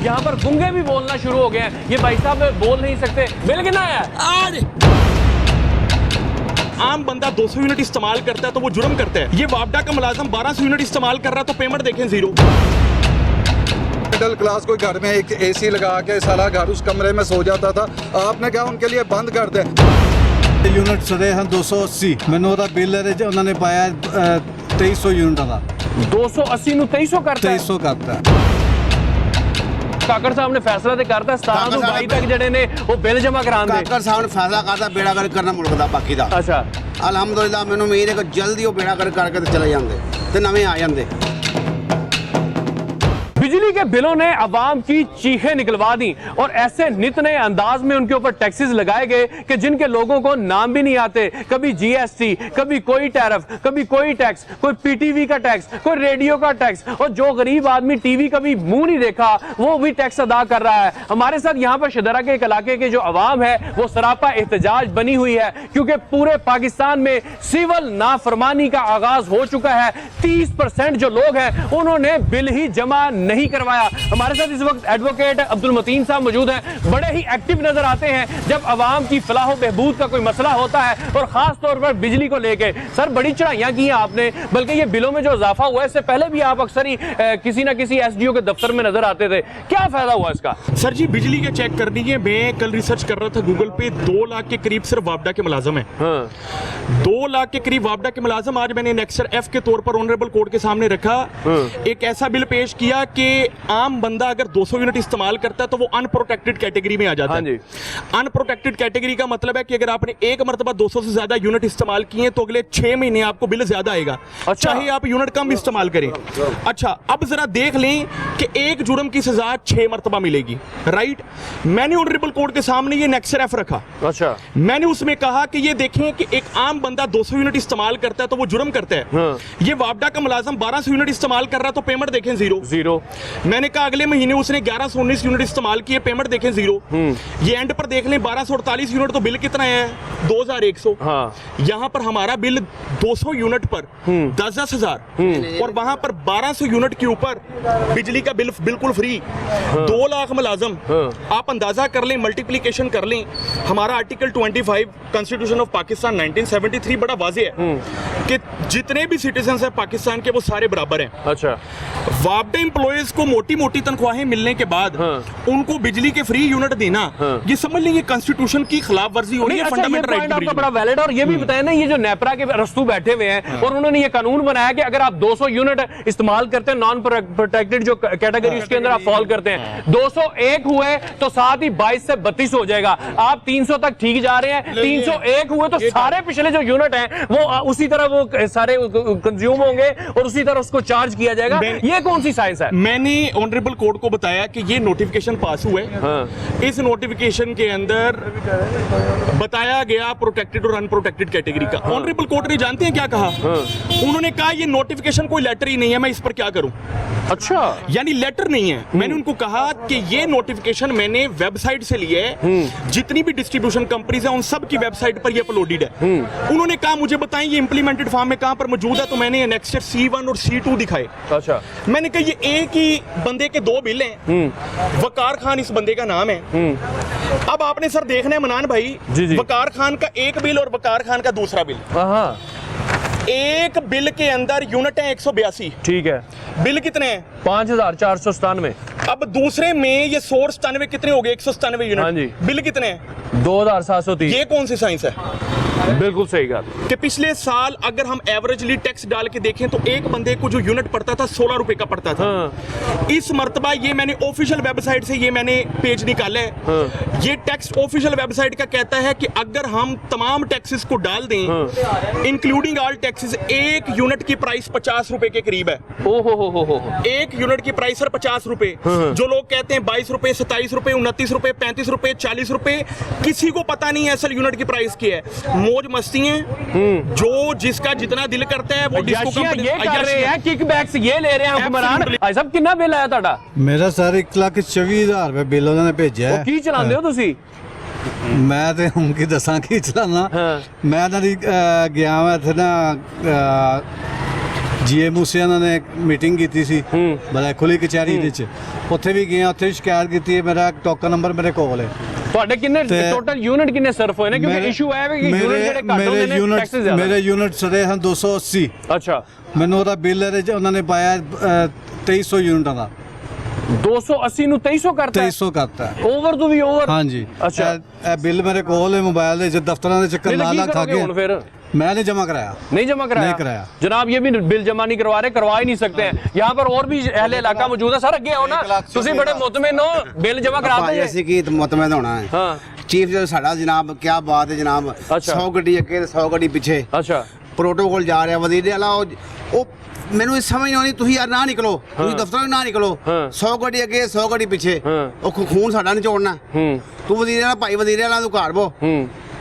यहाँ पर गुंगे भी बोलना शुरू हो गए हैं। ये भाई साहब बोल नहीं सकते। बिल कितना है? आम बंदा 200 यूनिट इस्तेमाल करता है तो वो जुर्म करता है। ये वापडा का मुलाजम 1200 यूनिट इस्तेमाल कर रहा है तो पेमेंट देखें जीरो। मिडिल क्लास कोई घर में एक एसी लगा के सारा घर उस कमरे में सो जाता था, आपने कहा उनके लिए बंद कर दें। यूनिट सरे हैं 280 मैंने ਉਹਦਾ ਬਿੱਲ ਇਹਦੇ ਚ ਉਹਨਾਂ ਨੇ ਪਾਇਆ 2300 यूनिट ਦਾ 280 ਨੂੰ 2300 ਕਰਤਾ 2300 ਕਰਤਾ। ਕਾਕੜ ਸਾਹਿਬ ਨੇ ਫੈਸਲਾ ਤੇ ਕਰਤਾ 17 ਤੋਂ 22 ਤੱਕ ਜਿਹੜੇ ਨੇ ਉਹ ਬਿੱਲ ਜਮ੍ਹਾਂ ਕਰਾਉਣ ਦੇ। ਕਾਕੜ ਸਾਹਿਬ ਨੇ ਫੈਸਲਾ ਕਰਤਾ ਬੇੜਾ ਗਰਕ ਕਰਨਾ ਮੁਲਕ ਦਾ ਬਾਕੀ ਦਾ। ਅੱਛਾ ਅਲਹਮਦੁਲਿਲਾ ਮੈਨੂੰ ਉਮੀਦ ਹੈ ਕਿ ਜਲਦੀ ਉਹ ਬੇੜਾ ਗਰਕ ਕਰਕੇ ਤੇ ਚਲੇ ਜਾਂਦੇ ਤੇ ਨਵੇਂ ਆ ਜਾਂਦੇ। बिजली के बिलों ने अवाम की चीखें निकलवा दी और ऐसे नित नए अंदाज में उनके ऊपर टैक्सेस लगाए गए कि जिनके लोगों को नाम भी नहीं आते। कभी जीएसटी, कभी कोई टैरिफ, कभी कोई टैक्स, कोई पीटीवी का टैक्स, कोई रेडियो का टैक्स, और जो गरीब आदमी टीवी कभी मुंह नहीं देखा वो भी टैक्स अदा कर रहा है। हमारे साथ यहाँ पर शदरा के एक इलाके के जो अवाम है वो सरापा एहतजाज बनी हुई है क्योंकि पूरे पाकिस्तान में सिविल नाफरमानी का आगाज हो चुका है। 30% जो लोग हैं उन्होंने बिल ही जमा नहीं करवाया। हमारे साथ इस वक्त एडवोकेट अब्दुल मतीन साहब मौजूद हैं। बड़े ही एक्टिव नजर आते हैं जब अवाम की फलाह व बहबूद का कोई मसला होता है और खास तौर पर बिजली को लेके। सर बड़ी चढ़ाइयां की हैं आपने, बल्कि ये बिलों में जो इजाफा हुआ है इससे पहले भी आप अक्सर ही किसी ना किसी एसडीओ के दफ्तर में नजर आते थे। क्या फायदा हुआ इसका? सर जी बिजली के चेक करनी है। मैं कल रिसर्च कर रहा था गूगल पे 2 लाख के करीब सिर्फ वापडा के मुलाजम है। 2 लाख के करीब वापडा के मुलाजम। आज मैंने नेक्सर एफ के तौर पर ऑनरेबल कोर्ट के सामने रखा, एक ऐसा बिल पेश किया कि आम बंदा अगर 200 यूनिट इस्तेमाल करता है तो वो अनप्रोटेक्टेड कैटेगरी में आ जाता है। अनप्रोटेक्टेड कैटेगरी का मतलब है कि अगर आपने एक मरतबा 200 से ज्यादा यूनिट इस्तेमाल किए तो अगले 6 महीने आपको बिल ज्यादा आएगा। अच्छा। चाहे आप यूनिट कम इस्तेमाल करें। अच्छा अब जरा देख लें कि एक जुर्म की सजा 6 मरतबा मिलेगी। राइट, मैंने ऑनरेबल कोर्ट के सामने ये नेक्सर एफ रखा। अच्छा, मैंने उसमें कहा कि ये देखें कि एक आम बंदा 200 यूनिट इस्तेमाल करता है तो वो जुर्म करता है। ये वापडा का मुलाजम 1200 यूनिट इस्तेमाल कर रहा है तो पेमेंट देखें जीरो। मैंने कहा अगले महीने उसने 1119 यूनिट इस्तेमाल किए, पेमेंट देखें जीरो। ये एंड पर देख लें 1248 यूनिट तो बिल कितना है 2100। यहाँ पर हमारा बिल 200 यूनिट पर 10,000 और वहां पर 1200 यूनिट के ऊपर बिजली का बिल बिल्कुल फ्री। 2 लाख मुलाजम, आप अंदाजा कर लें, मल्टीप्लीकेशन कर लें। हमारा आर्टिकल 25 कॉन्स्टिट्यूशन ऑफ पाकिस्तान 1973 बड़ा वाज़ेह है कि जितने भी सिटीजन है पाकिस्तान के वो सारे बराबर हैं। अच्छा, वापडा एम्प्लॉयज को मोटी मोटी तनख्वाहें मिलने के बाद उनको बिजली के फ्री यूनिट देना, ये समझ लेंगे कॉन्स्टिट्यूशन की खिलाफ वर्जी हो रही है। फंडामेंटल राइट आपका बड़ा वैलिड। और ये भी बताया ना, ये जो नेपरा के रस्तू बैठे हुए हैं और उन्होंने ये कानून बनाया कि अगर आप 200 यूनिट इस्तेमाल करते हैं, नॉन प्रोटेक्टेड जो कैटेगरी उसके अंदर आप फॉल करते हैं, 201 हुए तो साथ ही 22 से 32 हो जाएगा। आप 300 तक ठीक जा रहे हैं, 301 हुए तो सारे पिछले जो यूनिट हैं वो उसी तरह वो सारे कंज्यूम होंगे और उसी तरह उसको चार्ज किया जाएगा। ये कौन सी साइंस है? मैंने ऑनरेबल कोर्ट को बताया कि ये नोटिफिकेशन पास हुआ है। इस नोटिफिकेशन के अंदर बताया गया प्रोटेक्टेड और अनप्रोटेक्टेड कैटेगरी का। ऑनरेबल कोर्ट ने जानते हैं क्या कहा? उन्होंने कहा ये नोटिफिकेशन कोई लेटर ही नहीं है, मैं इस पर क्या करूं। अच्छा, यानी लेटर नहीं है। मैंने उनको कहा कि ये नोटिफिकेशन मैंने वेबसाइट से लिया है, जितनी भी डिस्ट्रीब्यूशन कंपनीज हैं उन सब की वेबसाइट पर ये अपलोडेड है। उन्होंने कहा मुझे बताएं ये इंप्लीमेंटेड फॉर्म में कहां पर मौजूद है, तो मैंने एनेक्सर C1 और C2 दिखाए। अच्छा, मैंने कहा ये एक ही बंदे के 2 बिल हैं। वकार खान इस बंदे का नाम है। अब आपने सर देखना है मनान भाई, वकार खान का एक बिल और वकार खान का दूसरा बिल। एक बिल के अंदर यूनिट है 182। ठीक है, बिल कितने हैं? 5497। अब दूसरे में ये 197 कितने हो गए? 197 यूनिट। हाँ जी। बिल कितने हैं? 2730। ये कौन सी साइंस है? बिल्कुल सही बात कि पिछले साल अगर हम एवरेजली टैक्स डाल के देखें तो एक बंदे को जो यूनिट पड़ता था 16 रुपए का पड़ता था। इस मर्तबा ये मैंने ऑफिशियल वेबसाइट से ये मैंने पेज निकाला है। ये टैक्स ऑफिशियल वेबसाइट का कहता है कि अगर हम तमाम टैक्सेस को डाल दें इंक्लूडिंग ऑल टैक्सेस, एक यूनिट की प्राइस 50 रुपए के करीब है। हो। एक यूनिट की प्राइस सर 50 रुपए। जो लोग कहते हैं 22 रुपए, 27 रुपए, 29 रुपए, 35 रुपए, 40 रुपए, किसी को पता नहीं है असल यूनिट की प्राइस क्या है। मौज मस्ती है, जो जिसका जितना दिल करता है वो डिस्को कंपनी ये कर रहे हैं, किकबैक्स ये ले रहे हैं हुक्मरान। भाई साहब कितना बिल आया ਤੁਹਾਡਾ? ਮੇਰਾ ਸਰ 1,24,000 ਰੁਪਏ ਬਿੱਲ ਉਹਨਾਂ ਨੇ ਭੇਜਿਆ ਹੈ। ਕੀ ਚਲਾਉਂਦੇ ਹੋ ਤੁਸੀਂ? ਮੈਂ ਤੇ ਹੁਣ ਕੀ ਦੱਸਾਂ ਕੀ ਚਲਾਣਾ। ਮੈਂ ਤਾਂ ਗਿਆ ਮੈਂ ਇੱਥੇ ਨਾ ਜੀਏ ਮੂਸੇਆਣਾ ਨੇ ਮੀਟਿੰਗ ਕੀਤੀ ਸੀ ਬਲੈਖੋਲੀ ਕਚਹਿਰੀ ਦੇ ਵਿੱਚ, ਉੱਥੇ ਵੀ ਗਿਆ, ਉੱਥੇ ਵੀ ਸ਼ਿਕਾਇਤ ਕੀਤੀ ਹੈ। ਮੇਰਾ ਟੋਕਨ ਨੰਬਰ ਮੇਰੇ ਕੋਲ ਹੈ। ਤੁਹਾਡੇ ਕਿੰਨੇ ਤੇ- ਟੋਟਲ ਯੂਨਿਟ ਕਿੰਨੇ ਸਰਫ ਹੋਏ ਨੇ? ਕਿਉਂਕਿ ਇਸ਼ੂ ਹੈ ਕਿ ਯੂਨਿਟ ਜਿਹੜੇ ਘੱਟ ਹੁੰਦੇ ਨੇ ਟੈਕਸ ਜ਼ਿਆਦਾ। ਮੇਰੇ ਯੂਨਿਟ ਸਰੇ ਹਨ 280। ਅੱਛਾ, ਮੈਨੂੰ ਉਹਦਾ ਬਿੱਲ ਉਹਨਾਂ ਨੇ ਪਾਇਆ 2300 ਯੂਨਿਟਾਂ ਦਾ। 280 ਨੂੰ 2300 ਕਰਤਾ ਹੈ? 2300 ਕਰਤਾ ਹੈ। ਓਵਰ ਤੋਂ ਵੀ ਓਵਰ। ਹਾਂਜੀ, ਅੱਛਾ, ਇਹ ਬਿੱਲ ਮੇਰੇ ਕੋਲ ਹੈ ਮੋਬਾਈਲ ਦੇ, ਦਫ਼ਤਰਾਂ ਦੇ ਚੱਕਰ ਲਾ ਲਾ ਖਾ ਕੇ ਹੁਣ ਫਿਰ मैं नहीं जमा कराया। नहीं जमा कराया? नहीं कराया जनाब, ये भी बिल जमा नहीं करवा रहे, करवा ही नहीं सकते हैं। यहाँ पर और भी अहले इलाका मौजूद है। सर अगे आओ ना, तुसी बड़े मुतमिन हो, बिल जमा कराते हैं। ਅਸੀਂ ਕੀ ਮੁਤਮਿਨ ਹੋਣਾ ਹੈ। हाँ, ਚੀਫ ਜਸਟਿਸ ਸਾਡਾ ਜਨਾਬ, ਕੀ ਬਾਤ ਹੈ ਜਨਾਬ। ਅੱਛਾ। 100 ਗੱਡੀ ਅੱਗੇ ਤੇ 100 ਗੱਡੀ ਪਿੱਛੇ अच्छा, ਪ੍ਰੋਟੋਕੋਲ ਜਾ ਰਿਹਾ ਵਜ਼ੀਰ ਵਾਲਾ। ਉਹ ਮੈਨੂੰ ਇਹ ਸਮਝ ਨਹੀਂ ਆਉਂਦੀ, ਤੁਸੀਂ ਯਾਰ ਨਾ ਨਿਕਲੋ, ਤੁਸੀਂ ਦਫ਼ਤਰਾਂ ਨਾ ਨਿਕਲੋ। ਹਾਂ। 100 ਗੱਡੀ ਅੱਗੇ 100 ਗੱਡੀ ਪਿੱਛੇ, ਹਾਂ। ਉਹ ਖੂਨ ਸਾਡਾ ਨਿਚੋੜਨਾ। ਤੂੰ ਵਜ਼ੀਰ ਵਾਲਾ ਭਾਈ, ਵਜ਼ੀਰ ਵਾਲਾ ਤੂੰ ਘਰ ਬੋ।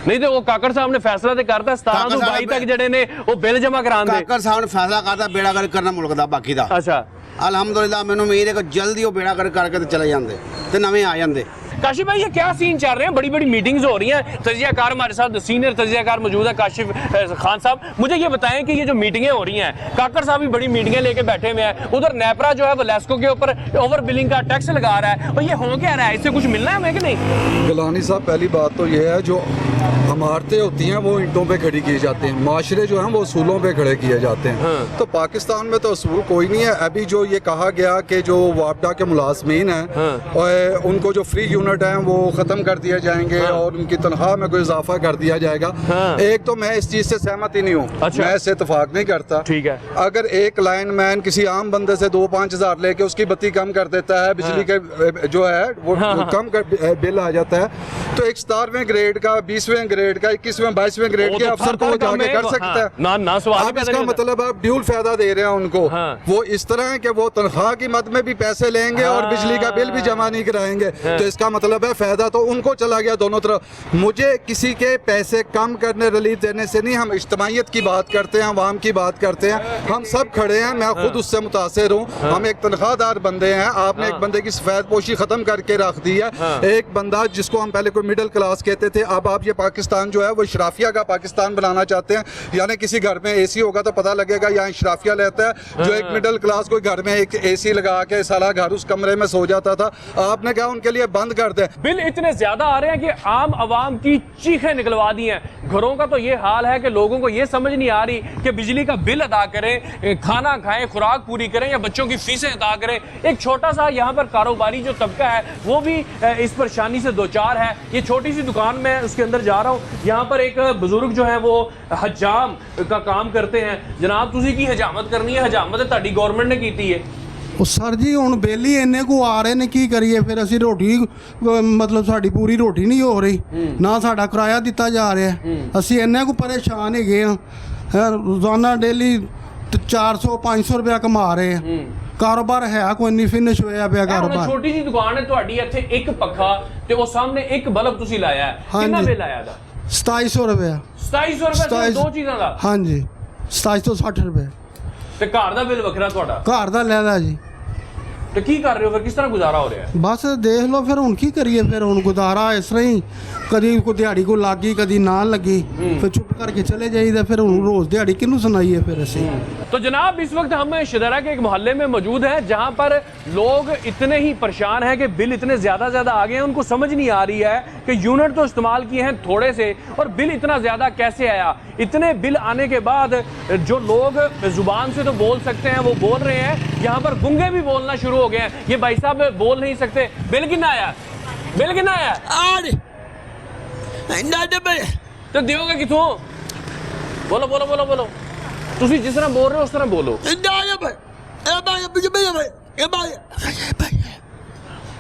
नहीं तो वो काकड़ साहब ने फैसला तो करता 17 ਤੋਂ 22 ਤੱਕ ਜਿਹੜੇ ਨੇ ਉਹ ਬਿੱਲ ਜਮਾ ਕਰਾਉਣ ਦੇ। ਕਾਕਰ ਸਾਹਿਬ ਨੇ ਫੈਸਲਾ ਕਰਤਾ ਬੇੜਾ ਗਰਕ ਕਰਨਾ ਮੁਲਕ ਦਾ ਬਾਕੀ ਦਾ। ਅੱਛਾ, ਅਲਹਮਦੁਲਿਲਾ ਮੈਨੂੰ ਉਮੀਦ ਹੈ ਕਿ ਜਲਦੀ ਉਹ ਬੇੜਾ ਗਰਕ ਕਰਕੇ ਤੇ ਚਲੇ ਜਾਂਦੇ ਤੇ ਨਵੇਂ ਆ ਜਾਂਦੇ। काशिफ भाई, ये क्या सीन चल रहे हैं? बड़ी बड़ी मीटिंग्स हो रही हैं। तजियाकार हमारे साथ सीनियर तजियाकार मौजूद है काशिफ खान साहब। मुझे ये बताएं कि ये जो मीटिंगें हो रही हैं, काकड़ साहब भी बड़ी मीटिंगें लेके बैठे हुए हैं, उधर नेपरा जो है वो लेस्को के ऊपर ओवर बिलिंग का टैक्स लगा रहा है, और ये हो क्या रहा है? इससे कुछ मिलना है हमें कि नहीं? गिलानी साहब, पहली बात तो ये है, जो इमारतें होती हैं वो ईंटों पे खड़ी की जाती हैं, माशरे जो हैं वो असूलों पे खड़े किए जाते हैं। तो पाकिस्तान में तो असूल कोई नहीं है। अभी जो ये कहा गया कि जो वापडा के मुलाजमीन हैं और उनको जो फ्री यूनिट हैं वो ख़त्म कर दिए जाएंगे और उनकी तनख्वाह में कोई इजाफा कर दिया जाएगा। एक तो मैं इस चीज़ से सहमत ही नहीं हूँ। अच्छा। मैं इससे इतफाक नहीं करता। ठीक है। अगर एक लाइन मैन किसी आम बंदे से 2-5 हज़ार लेके उसकी बत्ती कम कर देता है, बिजली के जो है वो कम कर बिल आ जाता है, तो एक 17वें ग्रेड का, 20वें ग्रेड का, 21वें 22वें ग्रेड के अफसर को वो जाके कर सकता है। ना सवाल आप इसका मतलब आप ड्यूल फायदा दे रहे हैं उनको। वो इस तरह है कि वो तनख्वाह की मद में भी पैसे लेंगे और बिजली का बिल भी जमा नहीं कराएंगे, तो इसका मतलब है फायदा तो उनको चला गया दोनों तरफ। मुझे किसी के पैसे कम करने, रिलीफ देने से नहीं, हम इज्तमाइयत की बात करते हैं, अवाम की बात करते हैं। हम सब खड़े हैं, मैं खुद उससे मुतासिर हूँ। हम एक तनख्वाहदार बंदे हैं। आपने एक बंदे की सफेद पोशी खत्म करके रख दी है। एक बंदा जिसको हम पहले कोई मिडिल क्लास कहते थे, अब आप ये पाकिस्तान जो है वो इशराफिया का पाकिस्तान बनाना चाहते हैं। यानी किसी घर में एसी होगा तो पता लगेगा यहाँ इशराफिया लेता है। जो एक मिडिल क्लास कोई घर में एक एसी लगा के सारा घर उस कमरे में सो जाता था, आपने कहा उनके लिए बंद कर दे। बिल इतने ज्यादा आ रहे हैं कि आम आवाम की चीखें निकलवा दी हैं। घरों का तो ये हाल है कि लोगों को ये समझ नहीं आ रही कि बिजली का बिल अदा करें, खाना खाएं, खुराक पूरी करें या बच्चों की फीसें अदा करें। एक छोटा सा यहाँ पर कारोबारी जो तबका है वो भी इस परेशानी से दो चार है। ये छोटी सी दुकान में उसके अंदर जा रहा हूँ, यहाँ पर एक बुजुर्ग जो है वो हजाम का काम करते हैं। जनाब, तुसी की हजामत करनी है? हजामत ਤੁਹਾਡੀ गवर्नमेंट ने की है। ਉਹ ਸਰ ਜੀ ਹੁਣ ਬਿੱਲ ਹੀ ਇੰਨੇ ਕੁ ਆ ਰਹੇ ਨੇ, ਕੀ ਕਰੀਏ ਫਿਰ? ਅਸੀਂ ਰੋਟੀ ਮਤਲਬ ਸਾਡੀ ਪੂਰੀ ਰੋਟੀ ਨਹੀਂ ਹੋ ਰਹੀ, ਨਾ ਸਾਡਾ ਕਿਰਾਇਆ ਦਿੱਤਾ ਜਾ ਰਿਹਾ। ਅਸੀਂ ਇੰਨੇ ਕੁ ਪਰੇਸ਼ਾਨ ਹੈਗੇ ਆ। ਰੋਜ਼ਾਨਾ ਡੇਲੀ 400-500 ਰੁਪਇਆ ਕਮਾ ਰਹੇ ਆ। ਕਾਰੋਬਾਰ ਹੈ ਕੋਈ ਨਹੀਂ, ਫਿਨਿਸ਼ ਹੋਇਆ ਪਿਆ ਕਾਰੋਬਾਰ। ਛੋਟੀ ਜੀ ਦੁਕਾਨ ਹੈ ਤੁਹਾਡੀ, ਇੱਥੇ ਇੱਕ ਪੱਖਾ ਤੇ ਉਹ ਸਾਹਮਣੇ ਇੱਕ ਬਲਬ ਤੁਸੀਂ ਲਾਇਆ ਹੈ, ਕਿੰਨਾ ਬਿੱਲ ਆਇਆ ਦਾ? 2700 ਰੁਪਇਆ। 2700 ਰੁਪਏ ਦੋ ਚੀਜ਼ਾਂ ਦਾ? ਹਾਂਜੀ, 2760 ਰੁਪਏ। ਤੇ ਘਰ ਦਾ ਬਿੱਲ ਵੱਖਰਾ ਤੁਹਾਡਾ? ਘਰ ਦਾ ਲੈਦਾ ਜੀ। ਤੇ ਕੀ ਕਰ ਰਹੇ ਹੋ ਫਿਰ? ਕਿਸ ਤਰ੍ਹਾਂ ਗੁਜ਼ਾਰਾ ਹੋ ਰਿਹਾ ਹੈ? ਬਸ ਦੇਖ ਲਓ ਫਿਰ ਹੁਣ ਕੀ ਕਰੀਏ। ਫਿਰ ਹੁਣ ਗੁਜ਼ਾਰਾ ਇਸ ਤਰ੍ਹਾਂ ਹੀ, ਕਦੀ ਕੋਈ ਦਿਹਾੜੀ ਕੋ ਲੱਗੀ ਕਦੀ ਨਾ ਲੱਗੀ, ਫਿਰ ਚੁੱਪ ਕਰਕੇ ਚਲੇ ਜਾਈਦਾ। ਫਿਰ ਹੁਣ रोज दिहाड़ी किन्नू सुनाइए फिर ऐसे। तो जनाब, इस वक्त हम शदरा के एक मोहल्ले में मौजूद हैं जहां पर लोग इतने ही परेशान हैं कि बिल इतने ज़्यादा आ गए हैं, उनको समझ नहीं आ रही है कि यूनिट तो इस्तेमाल किए हैं थोड़े से और बिल इतना ज़्यादा कैसे आया। इतने बिल आने के बाद जो लोग ज़ुबान से तो बोल सकते हैं वो बोल रहे हैं, यहाँ पर गूंगे भी बोलना शुरू हो गए हैं। ये भाई साहब बोल नहीं सकते। बिल कितना आया? बिल कितना आया? तो दियोगे कितों? बोलो बोलो बोलो बोलो। तुसी जिस तरह बोल रहे हो उस तरह बोलो।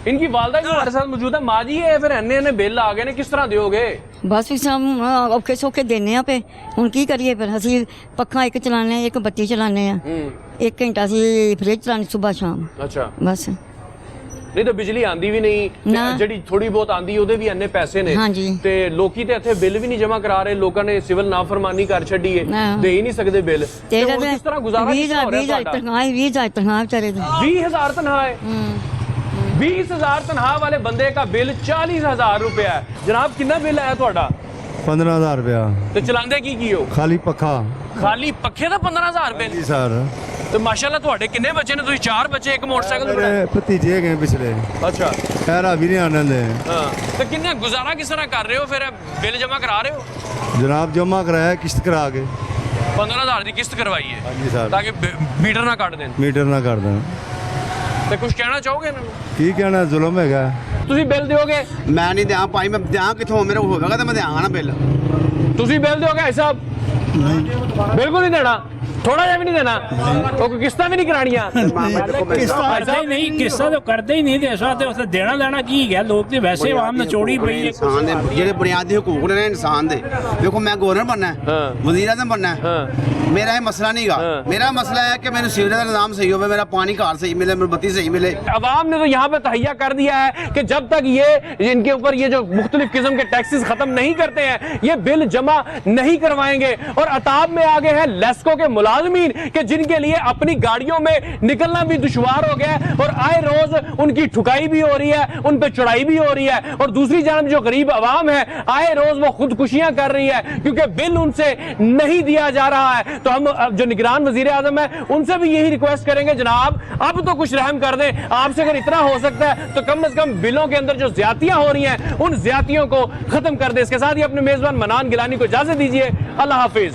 इनकी वालदा भी हमारे साथ मौजूद है। माँ जी, ये फिर इन्ने बिल आ गए ने, किस तरह दियोगे? बस फिर हम औखे सौखे देने पे हुण की करिए। फिर असीं पक्खा एक चलाने, एक बत्ती चलाने, 1 घंटा असीं फ्रिज चलाने सुबह शाम। अच्छा, बस नहीं तो बिजली आंदी भी नहीं, ना। ਜਿਹੜੀ ਥੋੜੀ ਬਹੁਤ ਆਂਦੀ ਉਹਦੇ ਵੀ ਇੰਨੇ ਪੈਸੇ ਨੇ। ਹਾਂਜੀ। ਤੇ ਲੋਕੀ ਤੇ ਇੱਥੇ ਬਿੱਲ ਵੀ ਨਹੀਂ ਜਮਾ ਕਰਾ ਰਹੇ। ਲੋਕਾਂ ਨੇ ਸਿਵਲ ਨਾਫਰਮਾਨੀ ਕਰ ਛੱਡੀ ਹੈ, ਦੇ ਹੀ ਨਹੀਂ ਸਕਦੇ ਬਿੱਲ। ਤੇ ਹੁਣ ਕਿਸ ਤਰ੍ਹਾਂ ਗੁਜ਼ਾਰਾ ਕਿਸ ਤਰ੍ਹਾਂ ਹੋ ਰਿਹਾ ਤੁਹਾਡਾ? 20,000 तनख्वाह बेचारे दी। 20,000 तनख्वाह है। 20,000 तनख्वाह वाले बंदे का बिल 40,000 रुपया है। जनाब, कितना बिल आया ਤੁਹਾਡਾ? 15,000 रुपया। ਤੇ ਚਲਾਉਂਦੇ ਕੀ ਹੋ? खाली पखा। ਖਾਲੀ ਪੱਖੇ ਦਾ 15,000 ਬਿੱਲ? जी सर। ਤੇ ਮਾਸ਼ਾਅੱਲਾ ਤੁਹਾਡੇ ਕਿੰਨੇ ਬੱਚੇ ਨੇ? ਤੁਸੀਂ 4 ਬੱਚੇ, ਇੱਕ ਮੋਟਰਸਾਈਕਲ ਤੇ मेरे भतीजे गए पिछले ਅੱਛਾ खैर अभी नहीं आने दे ਹਾਂ ਤੇ ਕਿੰਨੇ ਗੁਜ਼ਾਰਾ ਕਿਸ ਤਰ੍ਹਾਂ ਕਰ ਰਹੇ ਹੋ ਫਿਰ? ਬਿੱਲ ਜਮਾ ਕਰਾ ਰਹੇ ਹੋ? जनाब जमा कराया किस्त करा के 15,000 ਦੀ ਕਿਸ਼ਤ ਕਰਵਾਈ ਹੈ जी साहब ਤਾਂ ਕਿ ਮੀਟਰ ਨਾ ਕੱਟ ਦੇਣ। मीटर ना कर दें ਤੇ ਕੁਝ ਕਹਿਣਾ ਚਾਹੋਗੇ ਇਹਨਾਂ ਨੂੰ? की कहना जुल्म है ਤੁਸੀਂ ਬਿੱਲ ਦਿਓਗੇ? ਮੈਂ ਨਹੀਂ ਦਿਆਂ ਭਾਈ, ਮੈਂ ਦਿਆਂ ਕਿੱਥੋਂ? ਮੇਰੇ ਹੋਵੇਗਾ ਤਾਂ ਮੈਂ ਦਿਆਂਗਾ ਨਾ ਬਿੱਲ। ਤੁਸੀਂ ਬਿੱਲ ਦਿਓਗੇ ਭਾਈ ਸਾਹਿਬ? ਬਿਲਕੁਲ ਨਹੀਂ ਦੇਣਾ, ਥੋੜਾ ਜਿਹਾ ਵੀ ਨਹੀਂ ਦੇਣਾ, ਉਹ ਕੋਈ ਕਿਸ਼ਤਾਂ ਵੀ ਨਹੀਂ ਕਰਾਣੀਆਂ। ਕਰਦੇ ਨਹੀਂ, ਕਿਸ਼ਤਾਂ ਤਾਂ ਕਰਦੇ ਹੀ ਨਹੀਂ ਦੇ ਸਕਦੇ, ਉਸ ਦੇਣਾ ਲੈਣਾ ਕੀ ਹੈ? ਲੋਕ ਤੇ ਵੈਸੇ ਆਵਾਮ ਨਚੋੜੀ ਪਈ ਹੈ। ਇਨਸਾਨ ਦੇ ਜਿਹੜੇ ਬੁਨਿਆਦੀ ਹਕੂਕ ਨੇ ਇਨਸਾਨ ਦੇ, ਦੇਖੋ ਮੈਂ ਗਵਰਨਰ ਬਣਨਾ ਹੈ, ਵਜ਼ੀਰ ਆਜ਼ਮ ਬਣਨਾ ਹੈ, मेरा ये मसला नहीं गा। मेरा मसला है कि मैंने सीवरेज का निज़ाम सही हो, मेरा पानी घर सही मिले, मेरी बत्ती सही मिले। अवाम ने तो यहाँ पे तहैया कर दिया है कि जब तक ये इनके ऊपर ये जो मुख्तलिफ किस्म के टैक्सेस खत्म नहीं करते हैं, ये बिल जमा नहीं करवाएंगे। और अताब में आगे हैं लेस्को के मुलाजमीन कि जिनके लिए अपनी गाड़ियों में निकलना भी दुश्वार हो गया है और आए रोज उनकी ठुकाई भी हो रही है, उन पर चढ़ाई भी हो रही है। और दूसरी जानब जो गरीब अवाम है, आए रोज वो खुदकुशियां कर रही है क्योंकि बिल उनसे नहीं दिया जा रहा है। तो हम जो निगरान वजीर आजम है उनसे भी यही रिक्वेस्ट करेंगे, जनाब अब तो कुछ रहम कर दें। आपसे अगर इतना हो सकता है तो कम से कम बिलों के अंदर जो ज्यादतियां हो रही हैं उन ज्यादतियों को खत्म कर दें। इसके साथ ही अपने मेजबान मनान गिलानी को इजाजत दीजिए। अल्लाह हाफिज।